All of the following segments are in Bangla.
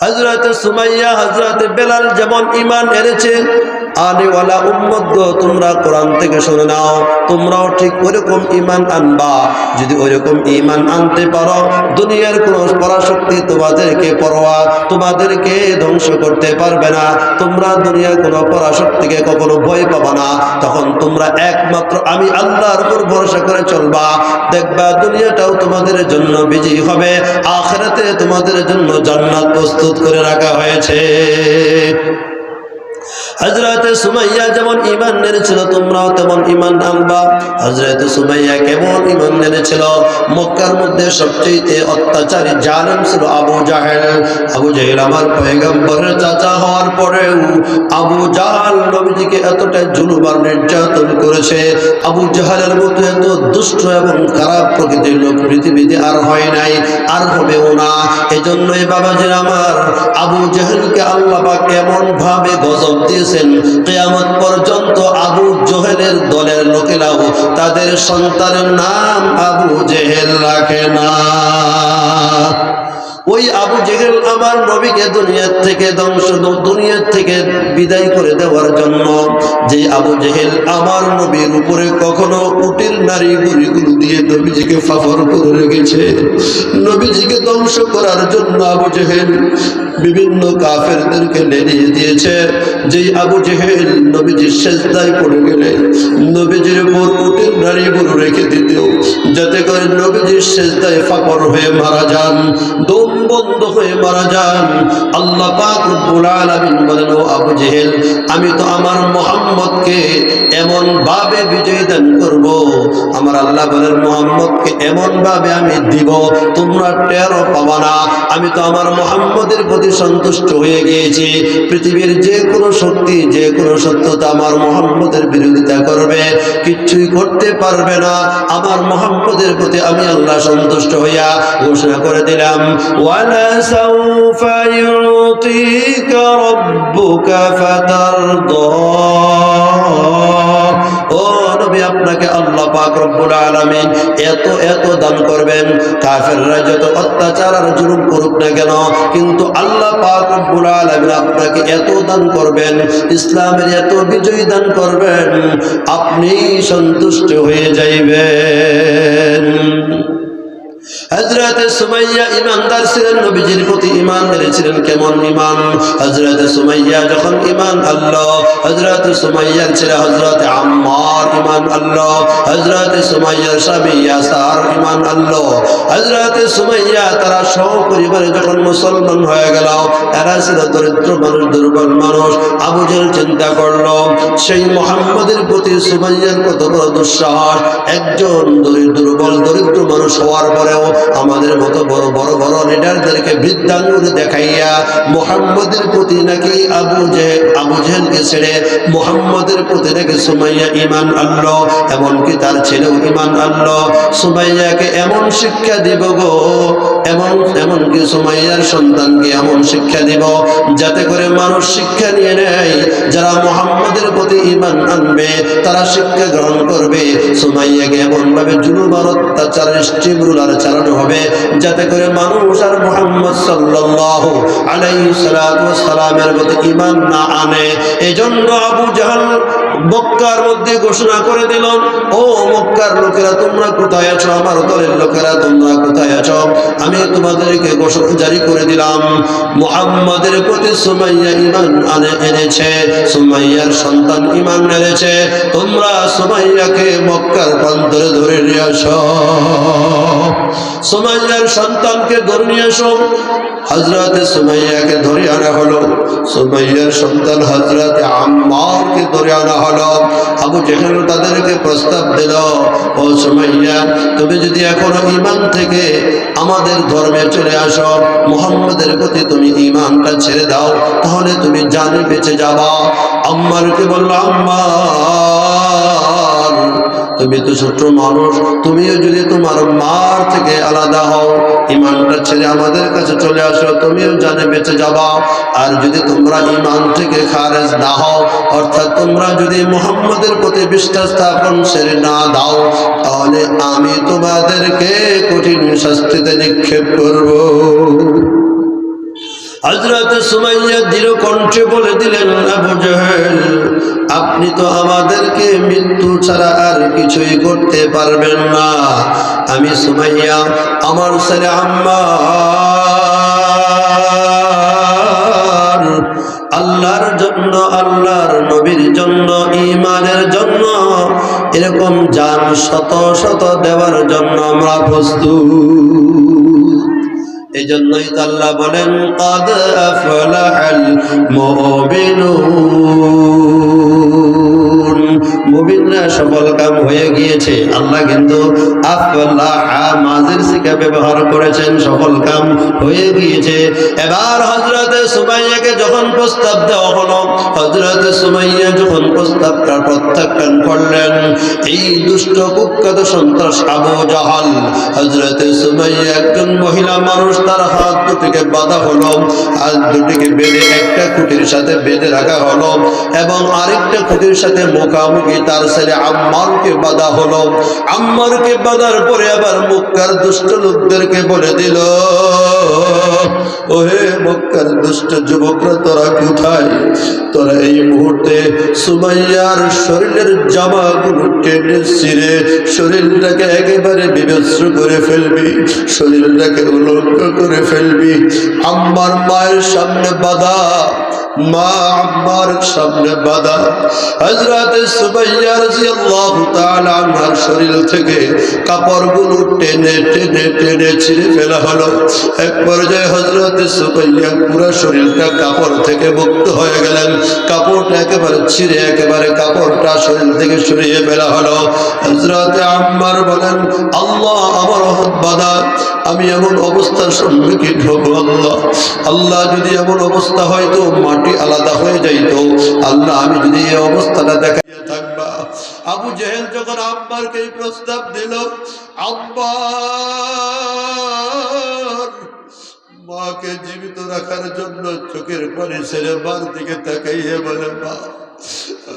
হযরত সুমাইয়া হযরত বেলাল যেমন ঈমান এনেছে, আনেওয়ালা উম্মত গো, তোমরা কোরআন থেকে শুনে নাও, তোমরাও ঠিক ওরকম ঈমান আনবা। যদি ওরকম ঈমান আনতে পারো, দুনিয়ার কোনো পরাশক্তি তোমাদেরকে ধ্বংস করতে পারবে না। তোমরা দুনিয়ার কোনো পরাশক্তিকে কখনো ভয় পাবা না। তখন তোমরা একমাত্র আমি আল্লাহর উপর ভরসা করে চলবা। দেখবা দুনিয়াটাও তোমাদের জন্য বিজয়ী হবে, আখিরাতে তোমাদের জন্য জান্নাত প্রস্তুত করে রাখা হয়েছে। হযরত সুমাইয়া যেমন ঈমান এনেছিল, তোমরাও তেমন ঈমান আনবা। হযরত সুমাইয়া কেমন ঈমান এনেছিল? মক্কার মধ্যে সবচেয়ে অত্যাচারী জালেম ছিল আবু জাহেল। আবু জাহেল আমার পয়গম্বরের চাচা হওয়ার পরেও আবু জাহেল নবীজিকে এতটা জুলুম আর নির্যাতন করেছে। আবু জাহেলের মতো এত দুষ্ট এবং খারাপ প্রকৃতির লোক পৃথিবীতে আর হয় নাই, আর হবেও না। এজন্যই বাবাজি আমার, আবু জাহেলকে আল্লাহ পাক এমন ভাবে গজব দিয়েছেন, কিয়ামত পর্যন্ত আবু জহেলের দলের লোকেরাও তাদের সন্তানের নাম আবু জেহেল রাখে না। ওই আবু জেহেল আমার নবীকে দুনিয়া থেকে বিদায় করে দেওয়ার জন্য, যে আবু জেহেল আমার নবীর উপরে কখনো উটের নারী গুড়িগুলো দিয়ে নবীজিকে ফাফর করে রেখেছে, নবীজিকে ধ্বংস করার জন্য আবু জেহেল বিভিন্ন কাফেরদেরকে লেলিয়ে দিয়েছে। যেই আবু জেহেল নবীজির সেজদায় পড়ে গেলে নবীজির উপর উটের নারী গুলো রেখে দিত, যাতে করে নবীজির সেজদায় ফাফর হয়ে মারা যান, দম বন্ধ হয়ে মারা যান। আল্লাহ পাক রব্বুল আলামিন বলেন, ও আবু জেহেল, আমি তো আমার মুহাম্মদকে এমন ভাবে বিজয় দান করব, আমার আল্লাহ বলেন মুহাম্মদকে এমন ভাবে আমি দিব তোমরা টেরও পাবা না। আমি তো আমার মুহাম্মদের প্রতি সন্তুষ্ট হয়ে গিয়েছি। পৃথিবীর যে কোনো শক্তি, যে কোনো সত্যতা আমার মুহাম্মদের বিরোধিতা করবে, কিচ্ছুই করতে পারবে না। আমার মুহাম্মদের প্রতি আমি আল্লাহ সন্তুষ্ট হইয়া ঘোষণা করে দিলাম, ওয়ালা সাউফা ইউতিকা রাব্বুকা ফাতারদা। ও নবী, আপনাকে আল্লাহ পাক রব্বুল আলামিন এত দান করবেন। কাফেররা যত অত্যাচার আর জুলুম করুক না কেন, কিন্তু আল্লাহ পাক রব্বুল আলামিন আপনাকে এত দান করবেন, ইসলামের এত বিজয় দান করবেন, আপনি সন্তুষ্ট হয়ে যাইবেন। হযরত সুমাইয়া ঈমানদার ছিলেন, নবীজির প্রতি ঈমান এনেছিলেন। কেমন ঈমান? হযরত সুমাইয়া যখন ঈমান আনলো, হযরত সুমাইয়ার ছেলে হযরত আম্মার ঈমান আনলো, হযরত সুমাইয়ার স্বামী ইয়াসার ঈমান আনলো। হযরত সুমাইয়া তারা সপরিবারে যখন মুসলমান হয়ে গেল, এরা ছিল দরিদ্র মানুষ, দুর্বল মানুষ। আবু জেহেল চিন্তা করলো, সেই মুহাম্মদের প্রতি সুমাইয়ার কত বড় দুঃসাহস। একজন দুর্বল দরিদ্র মানুষ হওয়ার পরেও আমাদের মতো বড় বড় লিডারদেরকে বৃদ্ধাঙ্গুল দেখাইয়া মুহাম্মদের প্রতি নাকি আবু জেহেলকে ছেড়ে মুহাম্মদের প্রতি নাকি সুমাইয়া ঈমান আনলো, এমনকি তার ছেলেও ঈমান আনলো। সুমাইয়াকে এমন শিক্ষা দিব গো, এমনকি সুমাইয়ার সন্তানকে এমন শিক্ষা দিব যাতে করে মানুষ শিক্ষা নিয়ে নেয়। যারা মুহাম্মদের প্রতি ঈমান আনবে তারা শিক্ষা গ্রহণ করবে। সুমাইয়াকে এমন ভাবে জুলুম আর অত্যাচারের স্টিম রুলার চালানো হবে যাতে করে মানুষ আর মুহাম্মদ সাল্লাল্লাহু আলাইহি সাল্লামের প্রতি ঈমান না আনে। এজন্য আবু জাহেল মক্কার মধ্যে ঘোষণা করে দিল, ও মক্কার লোকেরা তোমরা কোথায় আছো, আমার দলের লোকেরা তোমরা কোথায় আছো, আমি তোমাদেরকে ঘোষণা জারি করে দিলাম, মুহাম্মাদের প্রতি সুমাইয়া ঈমান এনেছে, সুমাইয়ার সন্তান ঈমান এনেছে, তোমরা সুমাইয়াকে মক্কার প্রান্তরে ধরে নিয়ে আসো, সুমাইয়ার সন্তানকে ধরে নিয়ে আসো। হযরত সুমাইয়াকে ধরে আনা হলো, সুমাইয়ার সন্তান হযরত আম্মারকে ধরে আনা হলো। আবু জেহেল তাদেরকে প্রস্তাব দিল, ও সুমাইয়া, তুমি যদি এখনো ঈমান থেকে আমাদের ধর্মে চলে আসো, মুহাম্মদের প্রতি তুমি ঈমানটা ছেড়ে দাও, তাহলে তুমি জানে বেঁচে যাবা। আম্মারকে বলল, আম্মার, তুমি তো ছোট মানুষ, তুমিও যদি তোমার মার থেকে আলাদা হও, ঈমানটা ছেড়ে আমাদের কাছে চলে আসো, তুমিও জানে বেঁচে যাবা। আর যদি তোমরা ঈমান থেকে খারেজ না হও, অর্থাৎ তোমরা যদি মুহাম্মদের প্রতি বিশ্বাস স্থাপন ছেড়ে না দাও, তাহলে আমি তোমাদেরকে কঠিন শাস্তিতে নিক্ষেপ করব। হযরত সুমাইয়া দৃঢ় কণ্ঠে বলে দিলেন, আবু জেহেল, আপনি তো আমাদেরকে মৃত্যু ছাড়া আর কিছুই করতে পারবেন না। আমি সুমাইয়া আমার ছেলে আম্মার আল্লাহর জন্য, আল্লাহর নবীর জন্য, ঈমানের জন্য এরকম জান শত শত দেওয়ার জন্য আমরা প্রস্তুত। এই জন্যই তো আল্লাহ বলেন, قد أفلح المؤمنون, মুমিনরা সফল কাম হয়ে গিয়েছে। আল্লাহ কিন্তু আফলাহা মাজির সিকা ব্যবহার করেছেন, সফল কাম হয়ে গিয়েছে। এবার হযরতে সুমাইয়াকে যখন প্রস্তাব দেওয়া হলো, হযরতে সুমাইয়া যখন প্রস্তাবটা প্রত্যাখ্যান করলেন, এই দুষ্ট কুখ্যাত সন্ত্রাস আবু জাহাল, হযরতে সুমাইয়া একজন মহিলা মানুষ, তার হাত দুটিকে বাঁধা হলো, হাত দুটিকে বেঁধে একটা খুঁটির সাথে বেঁধে রাখা হলো এবং আরেকটা খুঁটির সাথে মুখামুখি তার ছেলে আম্মারকে বাঁধা হলো। আম্মারকে বাঁধার পরে আবার মক্কার দুষ্ট লোকদেরকে বলে দিল, ওহে মক্কার দুষ্ট যুবকরা, তোরা কোথায়? তোরা এই মুহূর্তে সুমাইয়ার শরীরের জামাগুলো টেনে ছিঁড়ে শরীরটাকে একেবারে বিভৎস করে ফেলবি, শরীরটাকে উলঙ্গ করে ফেলবি। আম্মার মায়ের সামনে বাধা, মা আম্মার সামনে বাধা। হযরত সুমাইয়া রাদিয়াল্লাহু তাআলা আনহার শরীর থেকে কাপড়গুলো টেনে টেনে টেনে ছিঁড়ে ফেলা হলো। এক পর্যায়ে হযরত সুমাইয়া পুরো শরীরটা কাপড় থেকে মুক্ত হয়ে গেলেন। কাপড়টা একেবারে ছিঁড়ে একেবারে কাপড়টা শরীর থেকে সরিয়ে ফেলা হলো। হযরত আম্মার বলেন, আল্লাহ আমার হাত বাঁধা, আমি এমন অবস্থার সম্মুখীন হব। আল্লাহ যদি এমন অবস্থা হয়তো মাটি আলাদা হয়ে যাইতো, আল্লাহ আমি যদি এই অবস্থাটা দেখাইয়া থাকবা। আবু জেহেল যখন আম্মারকে এই প্রস্তাব দিল, আম্মার মাকে জীবিত রাখার জন্য চোখের পানি ছেড়ে মার দিকে তাকাইয়ে বলে, মা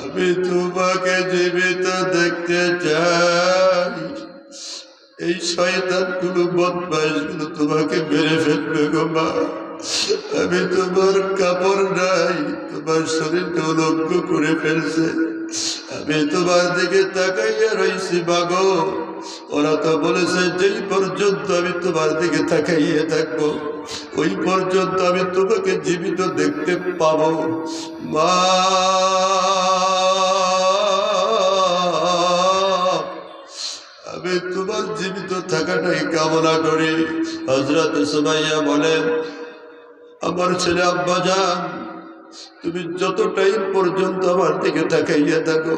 আমি তোমাকে জীবিত দেখতে চাই। এই শয়তানগুলো, বদমাইশগুলো তোমাকে মেরে ফেলবে গো মা। আমি তোমার কাপড় নাই, তোমার শরীরটা উলঙ্গ করে ফেলছে, আমি তোমার দিকে তাকাইয়া রইছি মাগো। ওরা তো বলেছে যেই পর্যন্ত আমি তোমার দিকে তাকাইয়ে থাকবো ওই পর্যন্ত আমি তোমাকে জীবিত দেখতে পাবো মা। আমি তোমার জীবিত থাকাটাই কামনা করি। হযরত সুমাইয়া বলেন, আমার ছেলে আব্বাজান, তুমি যত টাইম পর্যন্ত আমার দিকে তাকাইয়া থাকো,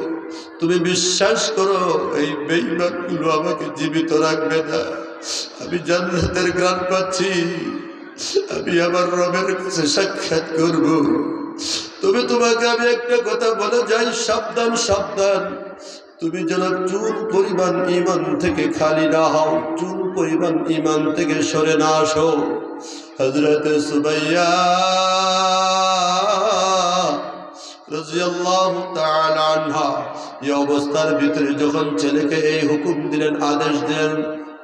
তুমি বিশ্বাস করো এই বেঈমানগুলো আমাকে জীবিত রাখবে না। আমি জান্নাতের ঘ্রাণ পাচ্ছি, আমি আমার রবের কাছে সাক্ষাৎ করব। তবে তোমাকে আমি একটা কথা বলে যাই, সাবধান সাবধান, তুমি যেন চুল পরিমাণ ঈমান থেকে খালি না হও, চুল পরিমাণ ঈমান থেকে সরে না আসো। হযরত সুমাইয়া রাদিয়াল্লাহু তাআলা আনহা এই অবস্থার ভিতরে যখন ছেলেকে এই হুকুম দিলেন, আদেশ দিলেন,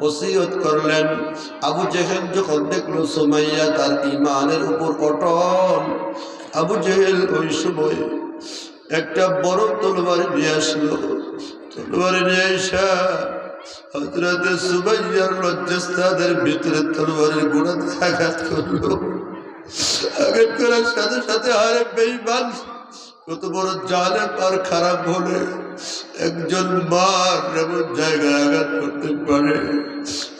ওসিয়ত করলেন, আবু জেহেল যখন দেখলো সুমাইয়া তার ঈমানের উপর অটল, আবু জেহেল ওই সময় একটা বড় তলোয়ার নিয়ে আসলো। তলোয়ার নিয়ে এসে হযরত সুমাইয়ার লজ্জাস্থানের ভিতরে তলোয়ারের গোড়াতে আঘাত করলো। আঘাত করার সাথে সাথে আরে বেঈমান, কত বড় জালেম আর খারাপ হলে একজন মার এমন জায়গায় আঘাত করতে পারে।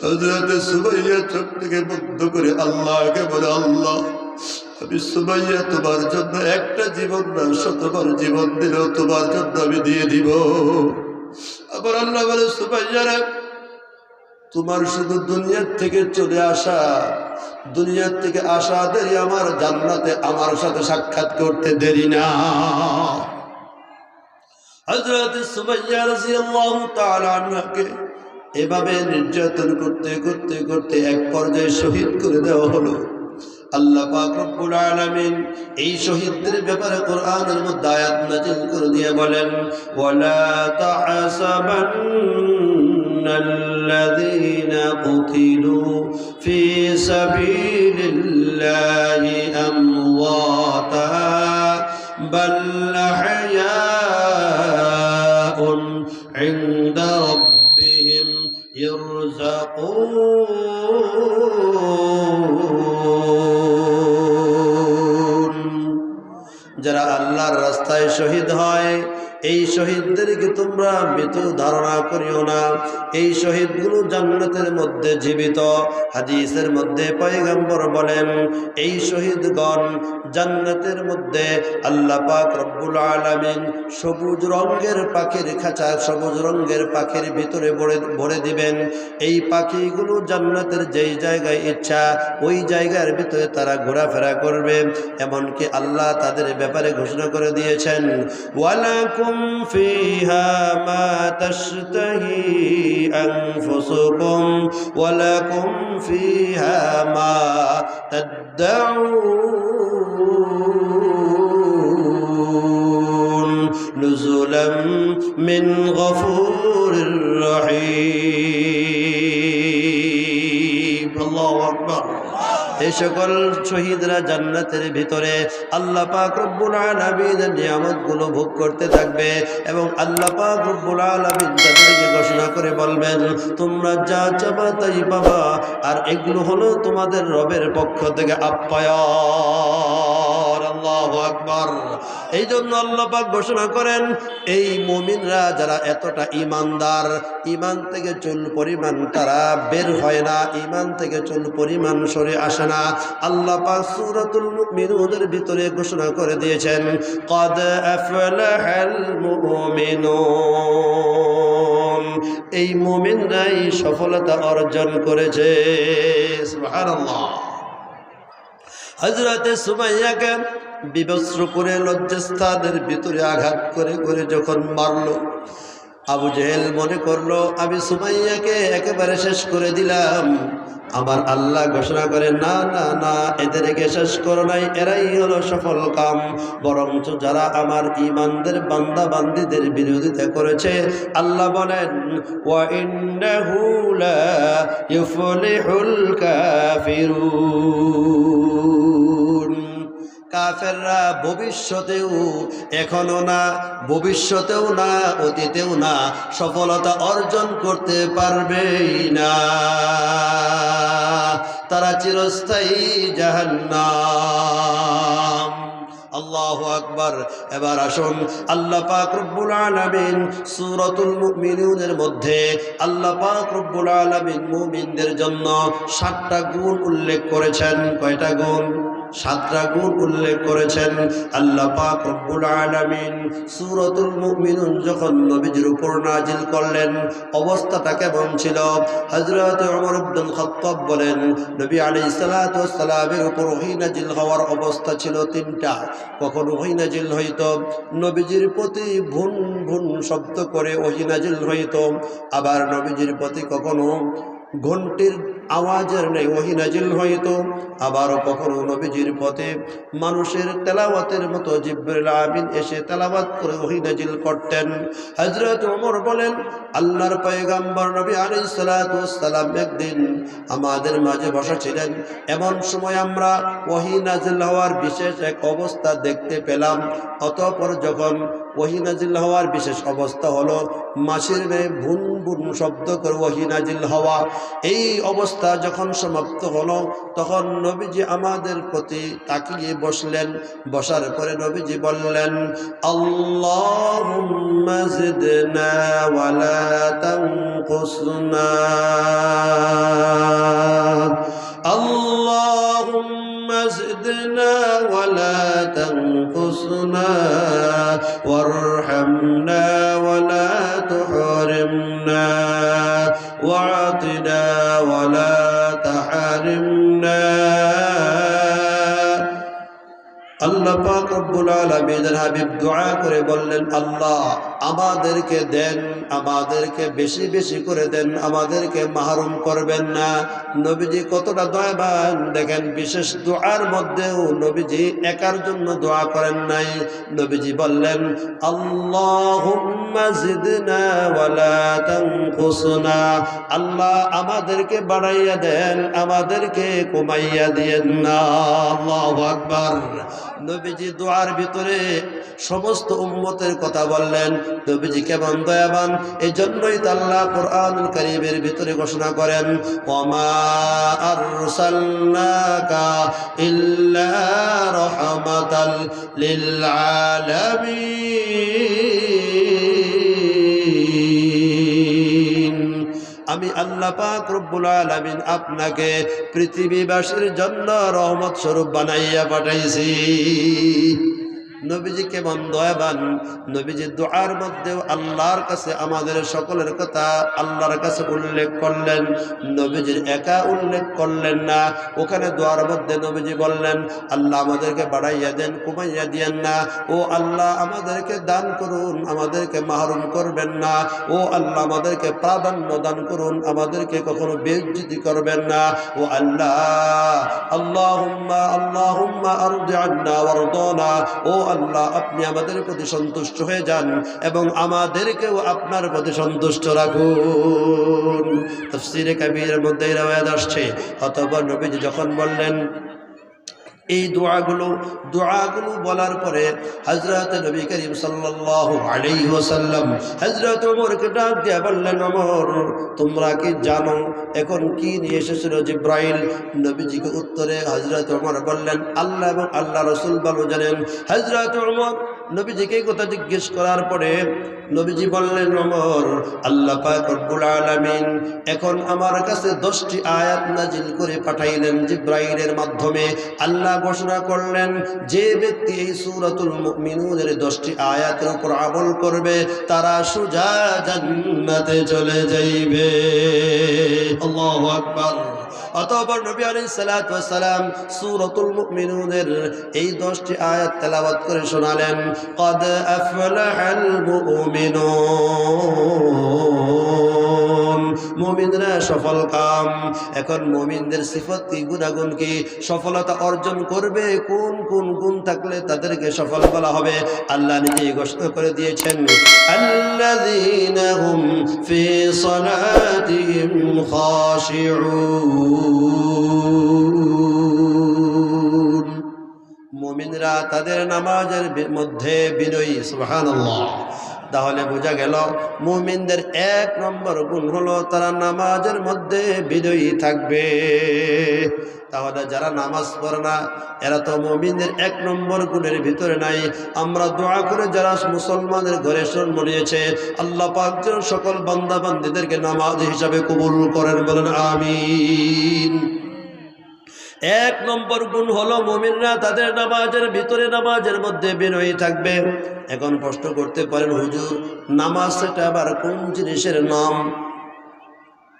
হযরত সুমাইয়া চোখ থেকে বন্ধ করে আল্লাহকে বলে, আল্লাহ আমি সুমাইয়া তোমার জন্য একটা জীবন না শতবার জীবন দিলেও তোমার জন্য আমি দিয়ে দিব। আবার আল্লাহ বলে, সুমাইয়া তোমার শুধু দুনিয়ার থেকে চলে আসা, দুনিয়ার থেকে আসা দেরি, আমার জান্নাতে আমার সাথে সাক্ষাৎ করতে দেরি না। হযরত সুমাইয়া রাদিয়াল্লাহু তাআলা আনহাকে এভাবে নির্যাতন করতে করতে করতে এক পর্যায়ে শহীদ করে দেওয়া হলো। আল্লাহ পাক রব্বুল আলামিন এই শহীদদের ব্যাপারে কোরআনের মধ্যে আয়াত নাযিল করে দিয়ে বলেন, ওয়ালা তাহসাবান الذين قتلوا في سبيل الله أمواتا بل أحياء عند ربهم يرزقون যারা আল্লাহর রাস্তায় শহীদ হয় এই শহীদদেরকে তোমরা মৃত ধারণা করিও না। এই শহীদগুলো জান্নাতের মধ্যে জীবিত। হাদিসের মধ্যে পয়গম্বর বলেন এই শহীদগণ জান্নাতের মধ্যে আল্লাহ পাক রব্বুল আলামিন সবুজ রঙের পাখির খাঁচা, সবুজ রঙের পাখির ভিতরে ভরে দিবেন। এই পাখিগুলো জান্নাতের যেই জায়গায় ইচ্ছা ওই জায়গার ভিতরে তারা ঘোরাফেরা করবে। এমনকি আল্লাহ তাদের ব্যাপারে ঘোষণা করে দিয়েছেন ওয়ালাকুম ফিহা মা তাশতাহি আনফুসুকুম ওয়ালাকুম ফিহা মা তাদউন নুজুলাম মিন গফুরির রহিম। আল্লাহু আকবার। এই সকল শহীদরা জান্নাতের ভিতরে আল্লাহ পাক রব্বুল আলামিনের নিয়ামতগুলো ভোগ করতে থাকবে এবং আল্লাহ পাক রব্বুল আলামিন তাদেরকে ঘোষণা করে বলবেন তোমরা যা চাবা তাই পাবা। আর এগুলো হলো তোমাদের রবের পক্ষ থেকে আপ্যায়ন। আল্লাহু আকবার। এই জন্য আল্লাহ পাক ঘোষণা করেন এই মুমিনরা যারা এতটা ঈমানদার, ঈমান থেকে চুল পরিমাণ তারা বের হয় না, ঈমান থেকে চুল পরিমাণ সরে আসে না। আল্লাহ পাক সূরাতুল মুমিনুনের ভিতরে ঘোষণা করে দিয়েছেন ক্বাদ আফলাহাল মুমিনুন। এই মুমিনরাই সফলতা অর্জন করেছে। সুবহানাল্লাহ। হযরতে সুমাইয়াকে বিবস্ত্র করে লজ্জাস্থানের ভিতরে আঘাত করে করে যখন মারল, আবু জেহেল মনে করলো আমি সুমাইয়াকে একেবারে শেষ করে দিলাম। আমার আল্লাহ ঘোষণা করে না না না, এদেরকে শেষ করো নাই, এরাই হলো সফল কাম। বরঞ্চ যারা আমার ঈমানদের বান্দা বান্দীদের বিরোধিতা করেছে আল্লাহ বলেন ওয়া ইন্নাহু লা ইউফলিহুল কাফিরুন। কাফেররা ভবিষ্যতেও, এখনো না, ভবিষ্যতেও না, অতীতেও না, সফলতা অর্জন করতে পারবেই না। তারা চিরস্থায়ী জাহান্নাম। আল্লাহু আকবার। এবার আসুন আল্লাহ পাক রব্বুল আলামিন সূরাতুল মুমিনুনের মধ্যে আল্লাহ পাক রব্বুল আলামিন মুমিনদের জন্য 7টা গুণ উল্লেখ করেছেন। কয়টা গুণ? 7টা গুণ উল্লেখ করেছেন। আল্লাহ পাক রব্বুল আলামিন সূরাতুল মুমিনুন যখন নবীজির উপর নাজিল করলেন অবস্থাটা কেমন ছিল? হযরত ওমর ইবনুল খাত্তাব বলেন নবী আলাইহিস সালাতু ওয়াস সালামের উপর ওহী নাজিল হওয়ার অবস্থা ছিল 3টা। কখন ওহী নাজিল হইতো নবীজির প্রতি ভুন ভুন শব্দ করে ওহী নাজিল হইতো, আবার নবীজির প্রতি কখনো ঘন্টির আওয়াজের নেই ওহী নাজিল হইতো, আবারও কখনো নবীজির পথে মানুষের তেলাওয়াতের মতো জিবরিল আমিন এসে তেলাওয়াত করে ওহী নাজিল করতেন। হযরত ওমর বলেন আল্লাহর পয়গম্বর নবী আলাইহিস সালাতু ওয়াস সালাম একদিন আমাদের মাঝে বসা ছিলেন। এমন সময় আমরা ওহী নাজিল হওয়ার বিশেষ এক অবস্থা দেখতে পেলাম। অতঃপর যখন ওহী নাজিল হওয়ার বিশেষ অবস্থা হলো মাছির ন্যায় ভুন ভুন শব্দ করে ওহী নাজিল হওয়া, এই অবস্থা যখন সমাপ্ত হলো তখন নবীজি আমাদের প্রতি তাকিয়ে বসলেন। বসার পরে নবীজি বললেন আল্লাহুম্মা জিদনা ওয়া লা তানকুসনা, আল্লাহুম্মা জিদনা ওয়া লা তানকুসনা ওয়ারহামনা ওয়া লা তুহরিমনা ওয়া'তিনা ওয়া লা তাহরিমনা আল্লাহ পাক রব্বুল আলামিনের হাবিব দোয়া করে বললেন, আল্লাহ আমাদেরকে দেন, আমাদেরকে বেশি বেশি করে দেন, আমাদেরকে মাহরুম করবেন না। নবীজি কতটা দয়াবান দেখেন, বিশেষ দোয়ার মধ্যেও নবীজি একার জন্য দোয়া করেন নাই। নবীজি বললেন, আল্লাহুম্মা জিদনা ওয়ালা তানকুসনা, আল্লাহ আমাদেরকে বাড়াইয়া দেন, আমাদেরকে কমাইয়া দিয়েন না। আল্লাহু আকবার। নবীজি দোয়ার ভিতরে সমস্ত উম্মতের কথা বললেন। নবীজি কেমন দয়াবান, এই জন্যই তো আল্লাহ কুরআনুল কারীমের ভিতরে ঘোষণা করেন, ওয়ামা আরসালনাকা ইল্লা রাহমাতাল লিল আলামিন। আমি আল্লাহ পাক রব্বুল আলামিন আপনাকে পৃথিবীবাসীর জন্য রহমত স্বরূপ বানাইয়া পাঠাইছি। নবীজি কেমন দয়াবান, নবীজি দোয়ার মধ্যেও আল্লাহর কাছে আমাদের সকলের কথা আল্লাহর কাছে উল্লেখ করলেন। নবীজির একা উল্লেখ করলেন না, ওখানে দোয়ার মধ্যে নবীজি বললেন, আল্লাহ আমাদেরকে বাড়াইয়া দেন, কমাইয়া দিয়েন না। ও আল্লাহ আমাদেরকে দান করুন, আমাদেরকে মাহরুম করবেন না। ও আল্লাহ আমাদেরকে প্রাধান্য দান করুন, আমাদেরকে কখনো বেইজ্জতি করবেন না। ও আল্লাহ, আল্লাহুম্মা আল্লাহুম্মা আরদি আন্না ওয়ারদানা, ও আল্লাহ আপনি আমাদের প্রতি সন্তুষ্ট হয়ে যান এবং আমাদেরকেও আপনার প্রতি সন্তুষ্ট রাখুন। তাফসীরে কাবীরের মধ্যে রওয়ায়াত আসছে, অতঃপর নবীজি যখন বললেন এই দোয়াগুলো বলার পরে হযরত নবী করিম সাল্লাল্লাহু আলাইহি ওয়াসাল্লাম হযরত ওমরকে ডাক দিয়ে বললেন, ওমর তোমরা কি জানো এখন কি নিয়ে এসেছিল জিবরাইল? নবীজিকে উত্তরে হযরত ওমর বললেন, আল্লাহ এবং আল্লাহ রাসূল ভালো জানেন। হযরত ওমর নবীজিকে কথা জিজ্ঞেস করার পরে নবীজি বললেন, ওমর আল্লাহ পাক রব্বুল আলামিন এখন আমার কাছে 10টি আয়াত নাজিল করে পাঠাইলেন জিবরাইলের মাধ্যমে। আল্লাহ ঘোষণা করলেন, যে ব্যক্তি এই সূরাতুল মুমিনুনের 10টি আয়াতের উপর আমল করবে তারা সোজা জান্নাতে চলে যাইবে। আল্লাহু আকবার। অতঃপর নবী আলাইহিস সালাতু ওয়াস সালাম সূরাতুল মুমিনুনের এই 10টি আয়াত তেলাওয়াত করে শোনালেন। قد أفلح المؤمنون, মুমিনরা সফল কাম। এখন মুমিনদের সিফত কি, গুণাগুণ কি, সফলতা অর্জন করবে কোন কোন গুণ থাকলে তাদেরকে সফল বলা হবে? আল্লাহ নিজেই ঘোষণা করে দিয়েছেন, আল্লাযীনা হুম ফি সালাতিহিম খাশিউন, মুমিনরা তাদের নামাজের মধ্যে বিনয়ী। সুবহানাল্লাহ। তাহলে বোঝা গেল মুমিনদের 1 নম্বর গুণ হলো তারা নামাজের মধ্যে বিনয়ী থাকবে। তাহলে যারা নামাজ পড়ে না এরা তো মুমিনদের 1 নম্বর গুণের ভিতরে নাই। আমরা দোয়া করে যারা মুসলমানের ঘরে জন্ম নিয়েছে, আল্লাহ পাক যেন সকল বান্দা বান্দীদেরকে নামাজ হিসাবে কবুল করেন, বলেন আমিন। 1 নম্বর গুণ হলো মুমিনরা তাদের নামাজের ভিতরে নামাজের মধ্যে বিনয়ী থাকবে। এখন প্রশ্ন করতে পারেন, হুজুর নামাজ সেটা আবার কোন জিনিসের নাম?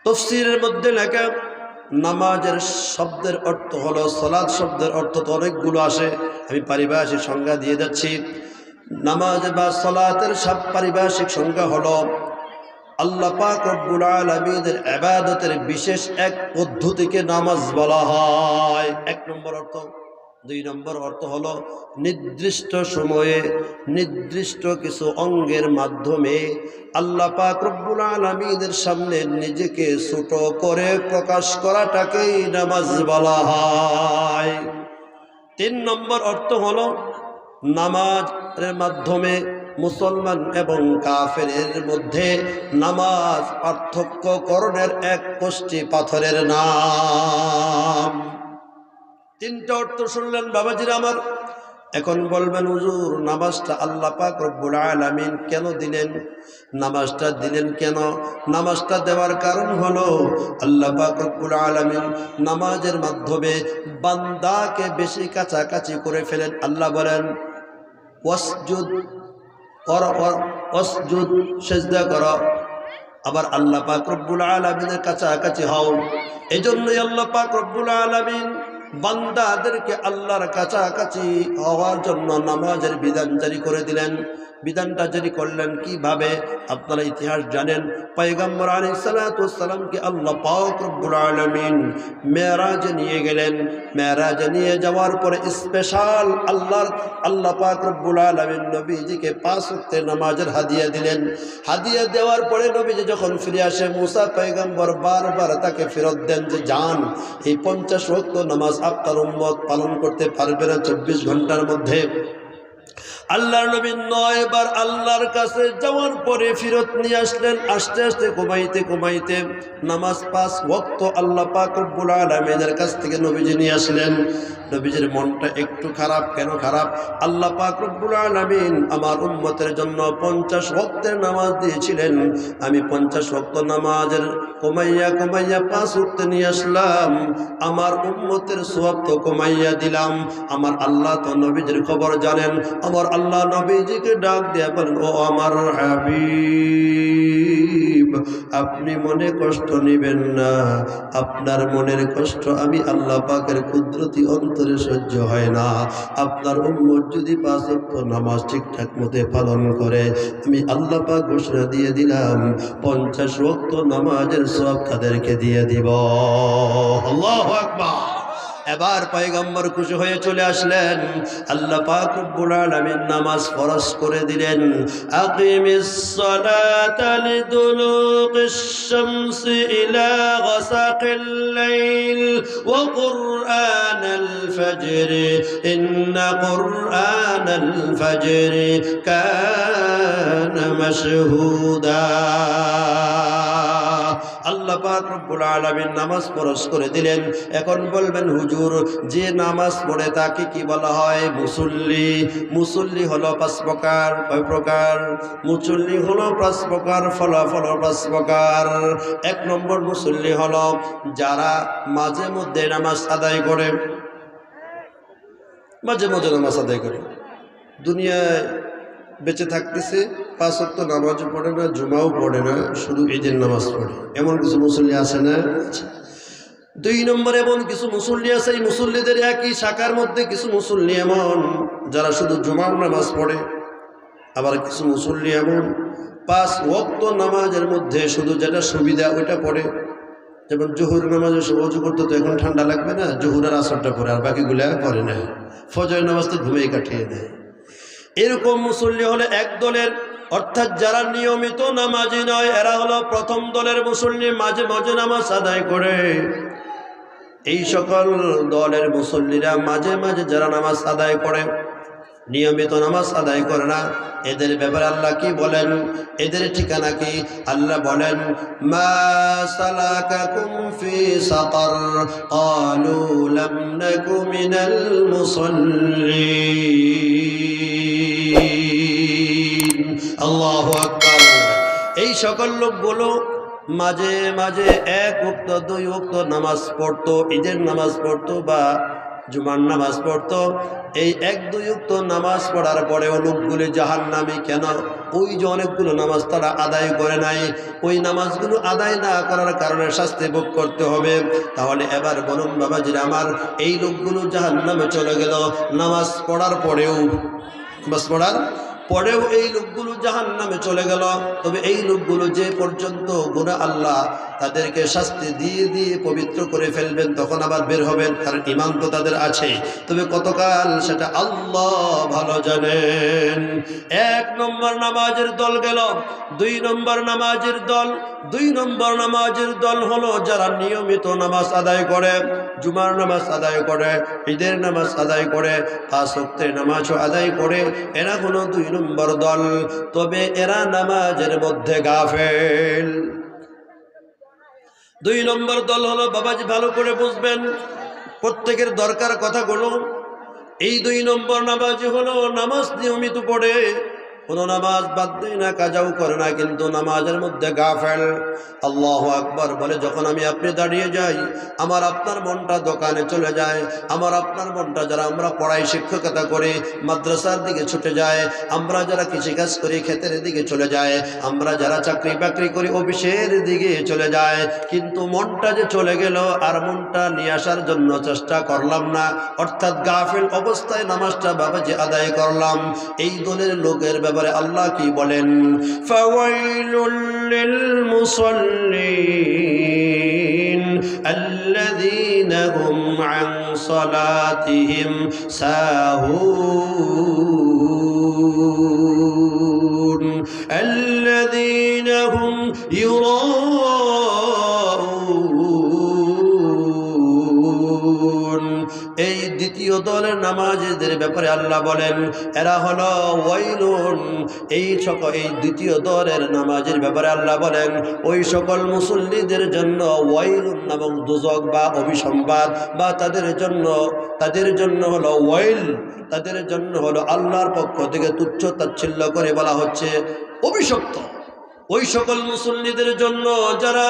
তাফসীরের মধ্যে লেখা, নামাজের শব্দের অর্থ হলো সালাত শব্দের অর্থ তো অনেকগুলো আসে, আমি পারিভাষিক সংজ্ঞা দিয়ে যাচ্ছি। নামাজ বা সালাতের সব পারিভাষিক সংজ্ঞা হলো আল্লাহ পাক রব্বুল আলামিনের ইবাদতের বিশেষ এক পদ্ধতিকে নামাজ বলা হয়, 1 নম্বর অর্থ। 2 নম্বর অর্থ হলো নির্দিষ্ট সময়ে নির্দিষ্ট কিছু অঙ্গের মাধ্যমে আল্লাহ পাক রব্বুল আলামিনের সামনে নিজেকে ছোট করে প্রকাশ করাটাকেই নামাজ বলা হয়। 3 নম্বর অর্থ হলো নামাজের মাধ্যমে মুসলমান এবং কাফেরের মধ্যে নামাজ পার্থক্যকরণের এক কষ্টি পাথরের নাম। 3টা অর্থ শুনলেন বাবাজিরা আমার। এখন বলবেন, হুজুর নামাজটা আল্লাহ পাক রব্বুল আলামিন কেন দিলেন? নামাজটা দিলেন কেন? নামাজটা দেওয়ার কারণ হলো আল্লাহ পাক রব্বুল আলামিন নামাজের মাধ্যমে বান্দাকে বেশি কাছাকাছি করে ফেলেন। আল্লাহ বলেন, ওয়াসজুদ ওয়াসজুদ, সিজদা করো। আবার আল্লাহ পাক রব্বুল আলামিনের কাছাকাছি হও। এই জন্যই আল্লাহ পাক রব্বুল আলামিন বান্দাদেরকে আল্লাহর কাছাকাছি হওয়ার জন্য নামাজের বিধান জারি করে দিলেন। বিধানটা জারি করলেন কিভাবে? আপনারা ইতিহাস জানেন, পয়গম্বর আলাইহিস সালাতু ওয়াস সালামকে আল্লাহ পাক রব্বুল আলামিন মেরাজে নিয়ে গেলেন। মেরাজে নিয়ে যাওয়ার পরে স্পেশাল আল্লাহ পাক রব্বুল আলামিন নবীজিকে 5 ওয়াক্তের নামাজের হাদিয়া দিলেন। হাদিয়া দেওয়ার পরে নবীজি যখন ফিরে আসে, মুসা পয়গম্বর বারবার তাকে ফেরত দেন যে যান, এই 50 ওয়াক্ত নামাজ আপনার উম্মত পালন করতে পারবে না 24 ঘন্টার মধ্যে। আল্লাহর নবী 9 বার আল্লাহর কাছে যাওয়ার পরে ফিরত নিয়ে আসলেন। আস্তে আস্তে ঘুমাইতে নামাজ 5 ওয়াক্ত আল্লাহ পাক রব্বুল আলামিনের কাছ থেকে নবীজি নিয়ে আসলেন। নবীজির মনটা একটু খারাপ। কেন খারাপ? আল্লাহ পাক রব্বুল আলামিন আমার উম্মতের জন্য 50 ওয়াক্তের নামাজ দিয়েছিলেন, আমি 50 ওয়াক্ত নামাজের কমাইয়া 5 ওয়াক্ত নিয়ে আসলাম, আমার উম্মতের সওয়াব তো কমাইয়া দিলাম। আমার আল্লাহ তো নবীজির খবর জানেন। আমার আল্লাহ নবীজিকে ডাক দিয়ে বলেন, ও আমার হাবিব, আপনি মনে কষ্ট নেবেন না, আপনার মনের কষ্ট আমি আল্লাহ পাকের কুদরতি অন্তরে সহ্য হয় না। আপনার উম্মত যদি 5 ওয়াক্ত নামাজ ঠিকঠাক মতো পালন করে, আমি আল্লাহ পাক ঘোষণা দিয়ে দিলাম 50 ওয়াক্ত নামাজের সওয়াব তাদেরকে দিয়ে দিব। আল্লাহু আকবার। এবার পয়গম্বর খুশি হয়ে চলে আসলেন। আল্লাহ পাক রব্বুল আলামিন নামাজ ফরজ করে দিলেন। আকিমিস সালাতা লিদুলুকিশ শামসি ইলা গাসাকিল লাইল ওয়া কুরআনাল ফাজর ইন্না কুরআনাল ফাজর কানা মাশহুদা। আল্লাহ পাক রব্বুল আলামিন নামাজ ফরজ করে দিলেন। এখন বলবেন, হুজুর যে নামাজ পড়ে তাকে কি বলা হয়? মুসল্লি। মুসল্লি হলো 5 প্রকার। কয় প্রকার? মুসল্লি হলো 5 প্রকার, ফলাফল 5 প্রকার। 1 নম্বর মুসল্লি হলো যারা মাঝে মধ্যে নামাজ আদায় করে। মাঝে মধ্যে নামাজ আদায় করে, দুনিয়ায় বেঁচে থাকতেছে, 5 ওয়াক্ত নামাজও পড়ে না, জুমাও পড়ে না, শুধু ঈদের নামাজ পড়ে, এমন কিছু মুসল্লি আছে না? 2 নম্বর এমন কিছু মুসল্লি আছে, এই মুসল্লিদের একই শাখার মধ্যে কিছু মুসল্লি এমন যারা শুধু জুমার নামাজ পড়ে। আবার কিছু মুসল্লি এমন 5 ওয়াক্ত নামাজের মধ্যে শুধু যেটা সুবিধা ওইটা পড়ে। যেমন জোহর নামাজে অজু করতে তো এখন ঠান্ডা লাগবে না, জোহর আর আসরটা পড়ে, আর বাকিগুলা পড়ে না। ফজর নামাজ তো ঘুমিয়ে কাটিয়ে দেয়। এরকম মুসল্লি হলে 1 দলের, অর্থাৎ যারা নিয়মিত নামাজি নয়, এরা হলো 1ম দলের মুসল্লি, মাঝে মাঝে নামাজ আদায় করে। এই সকল দলের মুসল্লিরা মাঝে মাঝে যারা নামাজ আদায় করে, নিয়মিত নামাজ আদায় করে না, এদের ব্যাপারে আল্লাহ কি বলেন? এদের ঠিকানা কি? আল্লাহ বলেন, মা সালাকাকুম ফি সাকার ক্বালু লাম নাকু মিনাল মুসাল্লিন। আল্লাহু আকবার। এই সকল লোকগুলো মাঝে মাঝে 1 ওয়াক্ত 2 ওয়াক্ত নামাজ পড়তো, ঈদের নামাজ পড়তো বা জুমার নামাজ পড়তো। এই 1-2 ওয়াক্ত নামাজ পড়ার পরেও লোকগুলি জাহান্নামী। কেন? ওই যে অনেকগুলো নামাজ তারা আদায় করে নাই, ওই নামাজগুলো আদায় না করার কারণে শাস্তি ভোগ করতে হবে। তাহলে এবার বলুন বাবাজিরা আমার, এই লোকগুলো জাহান্নামে চলে গেল নামাজ পড়ার পরেও, এই লোকগুলো জাহান্নামে চলে গেল। তবে এই লোকগুলো যে পর্যন্ত গুনাহ আল্লাহ তাদেরকে শাস্তি দিয়ে দিয়ে পবিত্র করে ফেলবেন, তখন আবার বের হবেন, কারণ ঈমান তো তাদের আছে। তবে কতকাল সেটা আল্লাহ ভালো জানেন। 1 নম্বর নামাজের দল গেল। 2 নম্বর নামাজের দল হলো যারা নিয়মিত নামাজ আদায় করে, জুমার নামাজ আদায় করে, ঈদের নামাজ আদায় করে, 5 ওয়াক্তের নামাজও আদায় করে। এরা হলো 2 নম্বর দল। তবে এরা নামাজের মধ্যে গাফেল। 2 নম্বর দল হলো, বাবাজি ভালো করে বুঝবেন, প্রত্যেকের দরকার কথাগুলো। এই 2 নম্বর নামাজি হলো নামাজ নিয়মিত পড়ে, কোনো নামাজ বাদ দেয় না, কাজাও করে না, কিন্তু নামাজের মধ্যে গাফেল। আল্লাহু আকবার বলে যখন আমি আপনি দাঁড়িয়ে যাই, আমার আপনার মনটা দোকানে চলে যায়, আমার আপনার মনটা যারা আমরা পড়াই শিক্ষকতা করি মাদ্রাসার দিকে ছুটে যায়, আমরা যারা কৃষিকাজ করি ক্ষেতের দিকে চলে যায়, আমরা যারা চাকরি বাকরি করি অফিসের দিকে চলে যায়, কিন্তু মনটা যে চলে গেল আর মনটা নিয়ে আসার জন্য চেষ্টা করলাম না, অর্থাৎ গাফিল অবস্থায় নামাজটা বাবাজি আদায় করলাম। এই দলের লোকের ব্যাপারে আল্লাহ কি বলেন? ফাওয়াইলুল লিল মুসাল্লিন আল্লাযীনা হুম আন সালাতিহিম সাহুন আল্লাযীনা হুম ইউরাউন। এই দ্বিতীয় দলের নামাজীদের ব্যাপারে আল্লাহ বলেন এরা হলো ওয়াইলুন। এই দ্বিতীয় দলের নামাজের ব্যাপারে আল্লাহ বলেন ওই সকল মুসল্লিদের জন্য ওয়াইলুন নামক দুজক বা অভিসম্বাদ বা তাদের জন্য হলো ওয়াইল, তাদের জন্য হলো আল্লাহর পক্ষ থেকে তুচ্ছ তাচ্ছিল্য করে বলা হচ্ছে অভিশপ্ত। ওই সকল মুসল্লিদের জন্য যারা